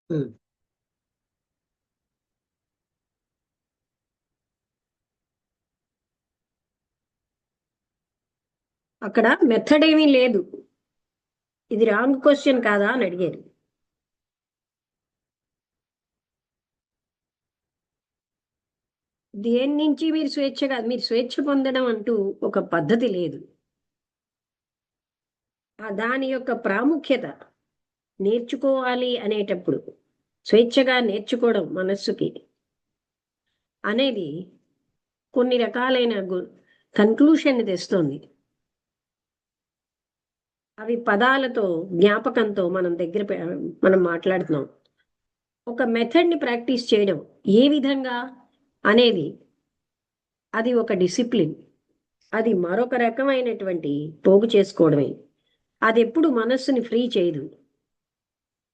ఉమ్. అక్కడ మెథడ్ ఏమీ లేదు. ఇది రాంగ్ క్వశ్చన్ కాదా అని అడిగారు. దేని నుంచి మీరు స్వేచ్ఛ పొందడం అంటూ ఒక పద్ధతి లేదు. దాని యొక్క ప్రాముఖ్యత నేర్చుకోవాలి అనేటప్పుడు స్వేచ్ఛగా నేర్చుకోవడం మనస్సుకి అనేది కొన్ని రకాలైన కన్క్లూషన్ తెస్తుంది. అవి పదాలతో జ్ఞాపకంతో మనం మాట్లాడుతున్నాం. ఒక మెథడ్ని ప్రాక్టీస్ చేయడం ఏ విధంగా అనేది అది ఒక డిసిప్లిన్. అది మరొక రకమైనటువంటి పోగు చేసుకోవడమే. అది ఎప్పుడు మనస్సుని ఫ్రీ చేయదు.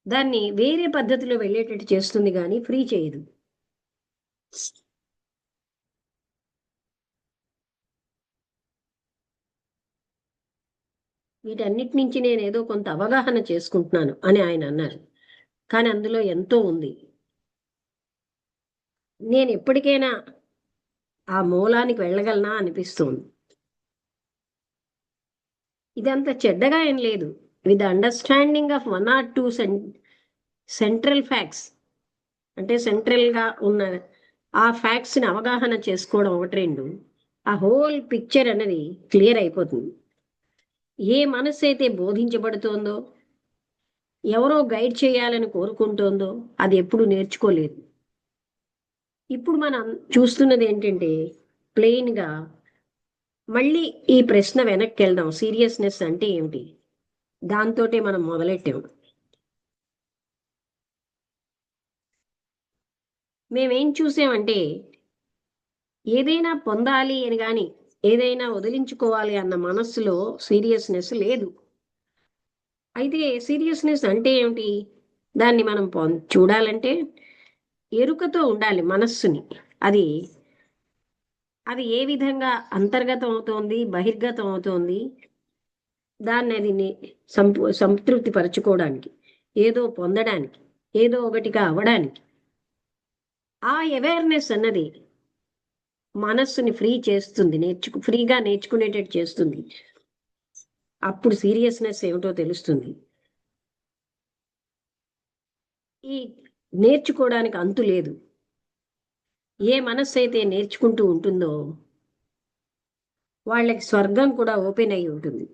దాన్ని వేరే పద్ధతిలో వెళ్ళేటట్టు చేస్తుంది కానీ ఫ్రీ చేయదు. వీటన్నిటి నుంచి నేను ఏదో కొంత అవగాహన చేసుకుంటున్నాను అని ఆయన అన్నారు. కానీ అందులో ఎంతో ఉంది. నేను ఎప్పటికైనా ఆ మూలానికి వెళ్ళగలనా అనిపిస్తుంది. ఇదంత చెడ్డగా ఏం లేదు. With understanding of 1 or 2 central facts, అంటే సెంట్రల్గా ఉన్న ఆ ఫ్యాక్ట్స్ని అవగాహన చేసుకోవడం ఒకటి రెండు, ఆ హోల్ పిక్చర్ అనేది క్లియర్ అయిపోతుంది. ఏ మనస్సు అయితే బోధించబడుతోందో, ఎవరో గైడ్ చేయాలని కోరుకుంటోందో అది ఎప్పుడు నేర్చుకోలేదు. ఇప్పుడు మనం చూస్తున్నది ఏంటంటే ప్లెయిన్గా మళ్ళీ ఈ ప్రశ్న వెనక్కి వెళ్దాం. సీరియస్నెస్ అంటే ఏమిటి? దాంతోటే మనం మొదలెట్టాం. మేమేం చూసామంటే ఏదైనా పొందాలి అని కానీ ఏదైనా వదిలించుకోవాలి అన్న మనస్సులో సీరియస్నెస్ లేదు. అయితే సీరియస్నెస్ అంటే ఏమిటి? దాన్ని మనం చూడాలంటే ఎరుకతో ఉండాలి మనస్సుని. అది అది ఏ విధంగా అంతర్గతం అవుతోంది, బహిర్గతం అవుతోంది, దాన్ని అది సంతృప్తి పరచుకోవడానికి, ఏదో పొందడానికి, ఏదో ఒకటిగా అవ్వడానికి ఆ అవేర్నెస్ అన్నది మనస్సుని ఫ్రీ చేస్తుంది, ఫ్రీగా నేర్చుకునేటట్టు చేస్తుంది. అప్పుడు సీరియస్నెస్ ఏమిటో తెలుస్తుంది. ఈ నేర్చుకోవడానికి అంతు లేదు. ఏ మనస్సు అయితే నేర్చుకుంటూ ఉంటుందో వాళ్ళకి స్వర్గం కూడా ఓపెన్ అయి ఉంటుంది.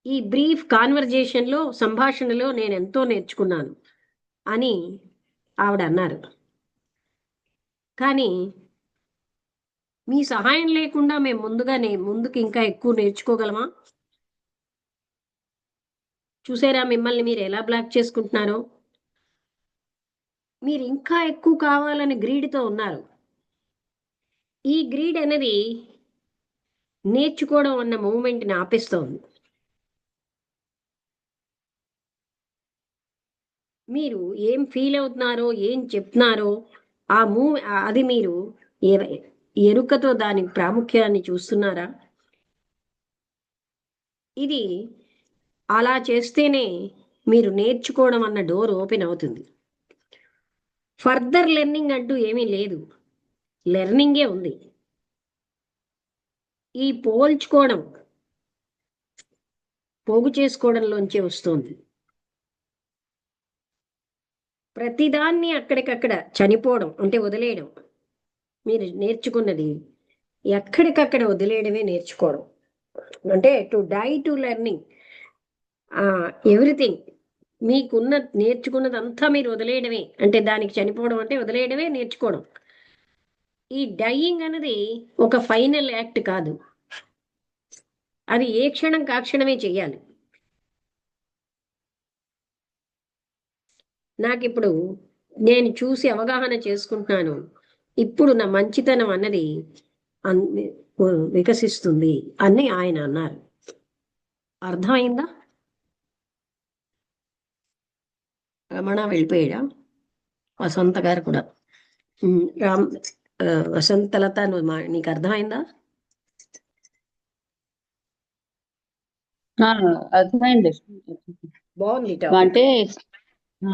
ఈ బ్రీఫ్ కాన్వర్జేషన్లో, సంభాషణలో నేను ఎంతో నేర్చుకున్నాను అని ఆవిడ అన్నారు. కానీ మీ సహాయం లేకుండా మేము ముందుకు ఇంకా ఎక్కువ నేర్చుకోగలమా? చూసారా మిమ్మల్ని మీరు ఎలా బ్లాక్ చేసుకుంటున్నారో? మీరు ఇంకా ఎక్కువ కావాలని గ్రీడ్తో ఉన్నారు. ఈ గ్రీడ్ అనేది నేర్చుకోవడం అన్న మూమెంట్ని ఆపేస్తోంది. మీరు ఏం ఫీల్ అవుతున్నారో, ఏం చెప్తున్నారో అది మీరు ఎరుకతో దాని ప్రాముఖ్యాన్ని చూస్తున్నారా? ఇది అలా చేస్తేనే మీరు నేర్చుకోవడం అన్న డోర్ ఓపెన్ అవుతుంది. ఫర్దర్ లెర్నింగ్ అంటూ ఏమీ లేదు, లెర్నింగే ఉంది. ఈ పోల్చుకోవడం పోగు చేసుకోవడంలోంచే వస్తుంది. ప్రతిదాన్ని అక్కడికక్కడ చనిపోవడం అంటే వదిలేయడం. మీరు నేర్చుకున్నది ఎక్కడికక్కడ వదిలేయడమే నేర్చుకోవడం. అంటే to die to learning. Everything నేర్చుకున్నదంతా మీరు వదిలేయడమే, అంటే దానికి చనిపోవడం అంటే వదిలేయడమే నేర్చుకోవడం. ఈ డైయింగ్ అనేది ఒక ఫైనల్ యాక్ట్ కాదు. అది ఏ క్షణం కాక్షణమే చెయ్యాలి. నాకిప్పుడు నేను చూసి అవగాహన చేసుకుంటున్నాను. ఇప్పుడు నా మంచితనం అన్నది వికసిస్తుంది అని ఆయన అన్నారు. అర్థమైందా? రమణ వెళ్ళిపోయాడా? వసంత గారు కూడా. రామ్ వసంతలత, నీకు అర్థమైందా? అర్థమైంది. బాగుంది టాపిక్. అంటే ఆ,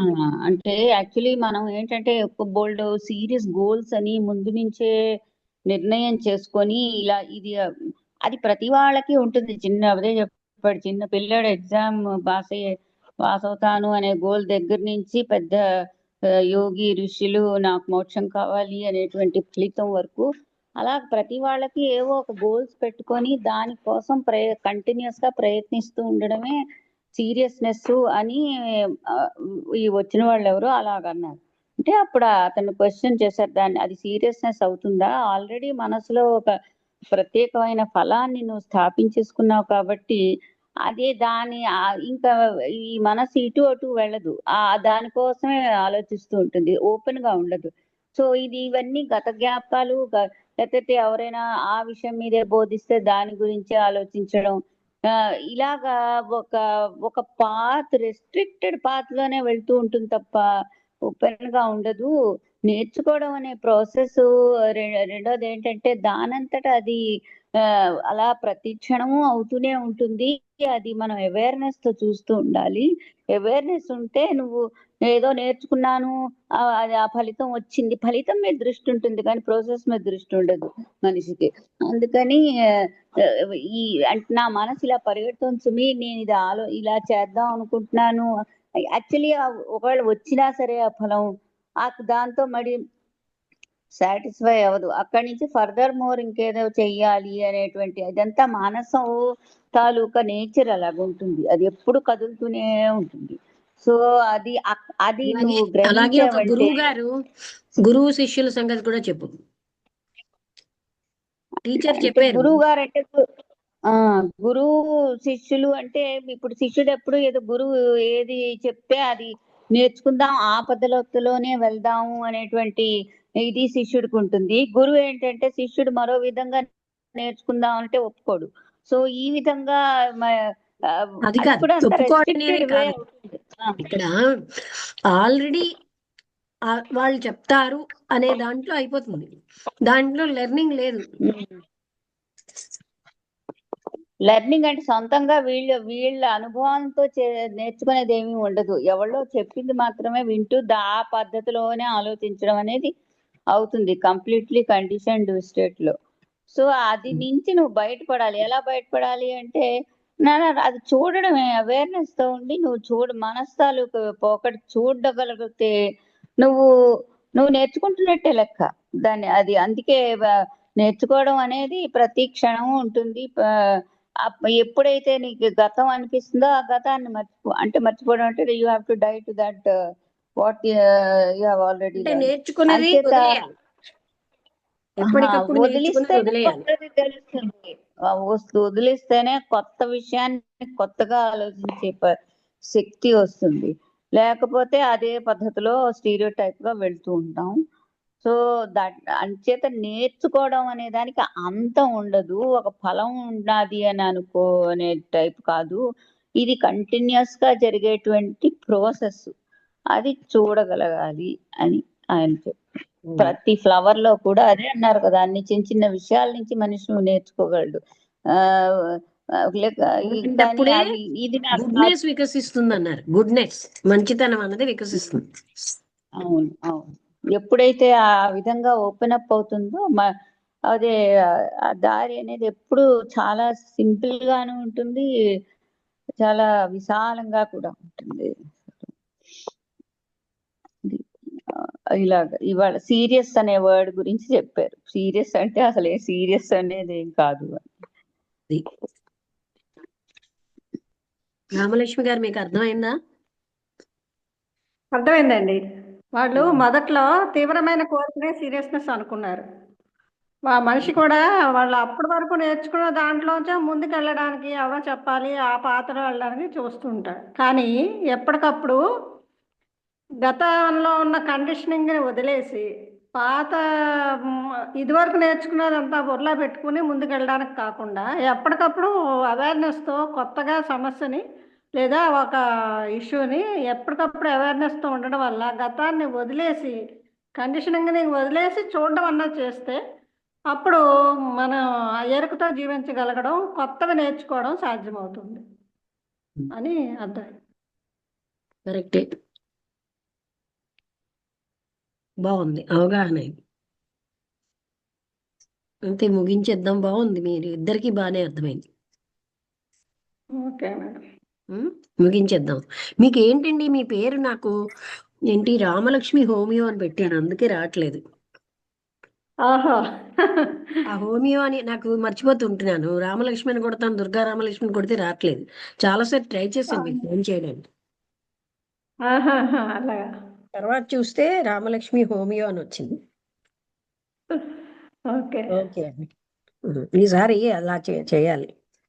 అంటే యాక్చువల్లీ మనం ఏంటంటే ఒక బోల్డ్ సీరియస్ గోల్స్ అని ముందు నుంచే నిర్ణయం చేసుకొని ఇలా ఇది అది ప్రతి వాళ్ళకి ఉంటుంది. అదే చెప్పాడు, చిన్న పిల్లాడు ఎగ్జామ్ పాస్ అవుతాను అనే గోల్ దగ్గర నుంచి పెద్ద యోగి ఋషులు నాకు మోక్షం కావాలి అనేటువంటి ఫలితం వరకు అలా ప్రతి వాళ్ళకి ఏవో ఒక గోల్స్ పెట్టుకొని దానికోసం కంటిన్యూస్ గా ప్రయత్నిస్తూ ఉండడమే సీరియస్నెస్ అని ఆ, ఈ వచ్చిన వాళ్ళు ఎవరో అలాగన్నారు. అంటే అప్పుడు అతను క్వశ్చన్ చేశారు, దాన్ని అది సీరియస్నెస్ అవుతుందా? ఆల్రెడీ మనసులో ఒక ప్రత్యేకమైన ఫలాన్ని నువ్వు స్థాపించేసుకున్నావు కాబట్టి అదే ఇంకా ఈ మనసు ఇటు అటు వెళ్ళదు, దానికోసమే ఆలోచిస్తూ ఉంటుంది, ఓపెన్ గా ఉండదు. సో ఇవన్నీ గత జ్ఞాపకాలు, లేకపోతే ఎవరైనా ఆ విషయం మీదే బోధిస్తే దాని గురించి ఆలోచించడం, ఆ, ఇలాగా ఒక ఒక రెస్ట్రిక్టెడ్ పాత్ లోనే వెళ్తూ ఉంటుంది తప్ప ఓపెన్ గా ఉండదు. నేర్చుకోవడం అనే ప్రాసెస్ రెండోది ఏంటంటే దానంతట అది ఆ, అలా ప్రతి క్షణము అవుతూనే ఉంటుంది. అది మనం అవేర్నెస్ తో చూస్తూ ఉండాలి. అవేర్నెస్ ఉంటే నువ్వు ఏదో నేర్చుకున్నాను, అది ఆ ఫలితం వచ్చింది, ఫలితం మీద దృష్టి ఉంటుంది కానీ ప్రాసెస్ మీద దృష్టి ఉండదు మనిషికి. అందుకని ఆ, ఈ అంటే నా మనసు ఇలా పరిగెడుతుంది సుమి, నేను ఇలా చేద్దాం అనుకుంటున్నాను. యాక్చువల్లీ ఒకవేళ వచ్చినా సరే ఆ ఫలం దాంతో మరి సాటిస్ఫై అవ్వదు. అక్కడి నుంచి ఫర్దర్ మోర్ ఇంకేదో చెయ్యాలి అనేటువంటి అదంతా మానసం తాలూకా నేచర్ అలాగుంటుంది, అది ఎప్పుడు కదులుతూనే ఉంటుంది. సో అది అలాగే నువ్వు అలాగే ఒక గ్రహించావంటే గురువు శిష్యుల సంగతి కూడా చెప్పు. టీచర్ అంటే చెప్పారు. గురువు గారు అంటే ఆ గురువు శిష్యులు అంటే ఇప్పుడు శిష్యుడు ఎప్పుడు ఏదో గురువు ఏది చెప్తే అది నేర్చుకుందాం, ఆ పద్ధతిలోనే వెళ్దాము అనేటువంటి ఇది శిష్యుడికి ఉంటుంది. గురువు ఏంటంటే శిష్యుడు మరో విధంగా నేర్చుకుందాం అంటే ఒప్పుకోడు. సో ఈ విధంగా అది అది కాదు, కూడా అంత ఒప్పుకోవడం అనేది రెస్ట్రిక్టెడ్ వే కాదు. అవుతుంది. ఇక్కడ ఆల్రెడీ వాళ్ళు చెప్తారు అనే దాంట్లో అయిపోతుంది, దాంట్లో లెర్నింగ్ లేదు. లెర్నింగ్ అంటే సొంతంగా వీళ్ళ అనుభవంతో నేర్చుకునేది ఏమీ ఉండదు. ఎవరో చెప్పింది మాత్రమే వింటూ ఆ పద్ధతిలోనే ఆలోచించడం అనేది అవుతుంది కంప్లీట్లీ కండిషన్డ్ స్టేట్ లో. సో అది నుంచి నువ్వు బయటపడాలి. ఎలా బయటపడాలి అంటే అది చూడడమే, అవేర్నెస్ తో ఉండి నువ్వు మనస్తాలు పోకటి చూడగలిగితే నువ్వు నువ్వు నేర్చుకుంటున్నట్టే లెక్క. అది అందుకే నేర్చుకోవడం అనేది ప్రతి క్షణము ఉంటుంది. ఎప్పుడైతే నీకు గతం అనిపిస్తుందో ఆ గతాన్ని మర్చిపోవడం అంటే you have to die to that what you have already అంటే లర్న్. నేర్చుకున్నది అంచేత వదిలేయాలి, ఎప్పటికప్పుడు నేర్చుకున్నది వదిలిస్తేనే వదిలేయాలి. కొత్తది తెలుస్తుంది. వదిలిస్తేనే కొత్త విషయాన్ని కొత్తగా ఆలోచించే శక్తి వస్తుంది. లేకపోతే అదే పద్ధతిలో స్టీరియో టైప్ గా వెళ్తూ ఉంటాం. సో అంచేత నేర్చుకోవడం అనే దానికి అంతం ఉండదు, ఒక ఫలం ఉన్నది అని అనుకోనే టైప్ కాదు. ఇది కంటిన్యూస్ గా జరిగేటువంటి ప్రాసెస్, అది చూడగలగాలి అని ఆయన చెప్పారు. ప్రతి ఫ్లవర్ లో కూడా అదే అన్నారు కదా, అన్ని చిన్న చిన్న విషయాల నుంచి మనిషి నేర్చుకోగలడు. ఆ కానీ అప్పుడే ఇది నాకు గుడ్నెస్ వికసిస్తుంది అన్నారు. గుడ్నెస్, మంచితనం అన్నది వికసిస్తుంది. అవును అవును. ఎప్పుడైతే ఆ విధంగా ఓపెన్ అప్ అవుతుందో అదే ఆ దారి అనేది ఎప్పుడు చాలా సింపుల్ గాను ఉంటుంది, చాలా విశాలంగా కూడా ఉంటుంది. ఇలాగ ఇవాళ సీరియస్ అనే వర్డ్ గురించి చెప్పారు. సీరియస్ అంటే అసలు సీరియస్ అనేది ఏం కాదు అని. రామలక్ష్మి గారు, మీకు అర్థమైందా? అర్థమైందండి. వాళ్ళు మొదట్లో తీవ్రమైన కోరికనే సీరియస్నెస్ అనుకున్నారు. మనిషి కూడా వాళ్ళు అప్పటి వరకు నేర్చుకున్న దాంట్లోంచే ముందుకు వెళ్ళడానికి, ఎవరో చెప్పాలి ఆ పాత్ర వెళ్ళడానికి చూస్తుంటారు. కానీ ఎప్పటికప్పుడు గతంలో ఉన్న కండిషనింగ్ని వదిలేసి పాత ఇదివరకు నేర్చుకున్నదంతా బుర్రలో పెట్టుకుని ముందుకు వెళ్ళడానికి కాకుండా ఎప్పటికప్పుడు అవేర్నెస్తో కొత్తగా సమస్యని లేదా ఒక ఇష్యూని ఎప్పటికప్పుడు అవేర్నెస్తో ఉండడం వల్ల గతాన్ని వదిలేసి కండిషనింగ్ని వదిలేసి చూడడం అన్నది చేస్తే అప్పుడు మనం ఆ ఎరుకతో జీవించగలగడం, కొత్తగా నేర్చుకోవడం సాధ్యమవుతుంది అని అర్థం. కరెక్టే. బాగుంది అవగాహన ఇది. అంతే ముగించేద్దాం. బాగుంది, మీరు ఇద్దరికి బాగానే అర్థమైంది. Okay madam. ఉమ్, ముగించేద్దాం. మీకు ఏంటండి మీ పేరు నాకు ఏంటి రామలక్ష్మి హోమియో అని పెట్టాను, అందుకే రావట్లేదు. ఆహా. ఆ హోమియో అని నాకు మర్చిపోతుంటున్నాను. రామలక్ష్మి అని కొడతాను, దుర్గా రామలక్ష్మి అని కొడితే రావట్లేదు. చాలాసార్లు ట్రై చేశాను మీకు ఫోన్ చేయడానికి. ఆహాహా, అలాగా. తర్వాత చూస్తే రామలక్ష్మి హోమియో అని వచ్చింది. ఓకే. ఓకే అండి. ఈసారి అలా చేయాలి.